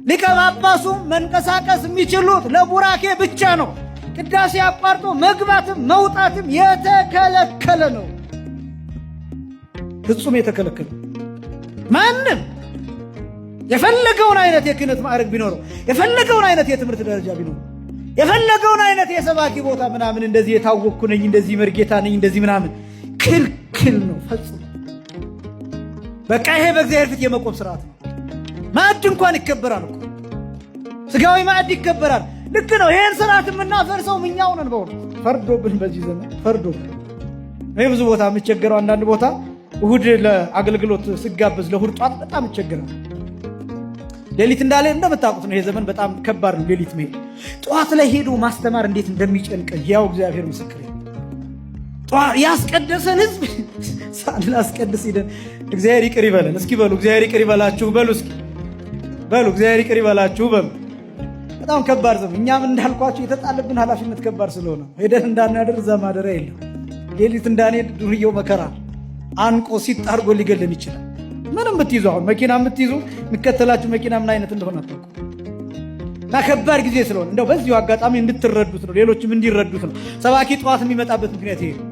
ሊቀ ጳጳሱ መንቀሳቀስ የሚችሉት ለቡራኬ ብቻ ነው። ቅዳሴ አቋርጦ መግባትም መውጣትም የተከለከለ ነው። ፍጹም የተከለከለ። ማንም የፈለገውን አይነት የክህነት ማዕረግ ቢኖረው፣ የፈለገውን አይነት የትምህርት ደረጃ ቢኖረው፣ የፈለገውን አይነት የሰባኪ ቦታ ምናምን እንደዚህ የታወቅኩ ነኝ፣ እንደዚህ መርጌታ ነኝ፣ እንደዚህ ምናምን ክልክል ነው ፈጽሞ። በቃ ይሄ በእግዚአብሔር ፊት የመቆም ስርዓት ነው። ማዕድ እንኳን ይከበራል እኮ ስጋዊ ማዕድ ይከበራል። ልክ ነው። ይሄን ስርዓት የምናፈርሰው እኛው ነን። በእውነት ፈርዶብን፣ በዚህ ዘመን ፈርዶብን። እኔ ብዙ ቦታ የምቸገረው አንዳንድ ቦታ እሁድ ለአገልግሎት ስጋበዝ ለእሁድ ጧት በጣም እቸገራለሁ። ሌሊት እንዳለ እንደምታውቁት ነው። ይሄ ዘመን በጣም ከባድ ነው። ሌሊት መሄድ ጧት ላይ ሄዶ ማስተማር እንዴት እንደሚጨንቀኝ ያው እግዚአብሔር ምስክር። ያስቀደሰን ህዝብ ሳናስቀድስ ሄደን እግዚአብሔር ይቅር ይበለን። እስኪ በሉ እግዚአብሔር ይቅር ይበላችሁ በሉ። እስኪ በሉ እግዚአብሔር ይቅር ይበላችሁ በሉ። በጣም ከባድ ዘመን። እኛም እንዳልኳችሁ የተጣለብን ኃላፊነት ከባድ ስለሆነ ሄደን እንዳናደር እዛ ማደሪያ የለም። ሌሊት እንዳንሄድ ዱርዬው መከራ አንቆ ሲጣርጎ ሊገለን ይችላል። ምንም ብትይዙ፣ አሁን መኪና የምትይዙ የሚከተላችሁ መኪና ምን አይነት እንደሆነ አታውቁ። እና ከባድ ጊዜ ስለሆነ እንደው በዚሁ አጋጣሚ እንድትረዱት ነው፣ ሌሎችም እንዲረዱት ነው። ሰባኪ ጠዋት የሚመጣበት ምክንያት ይሄ ነው።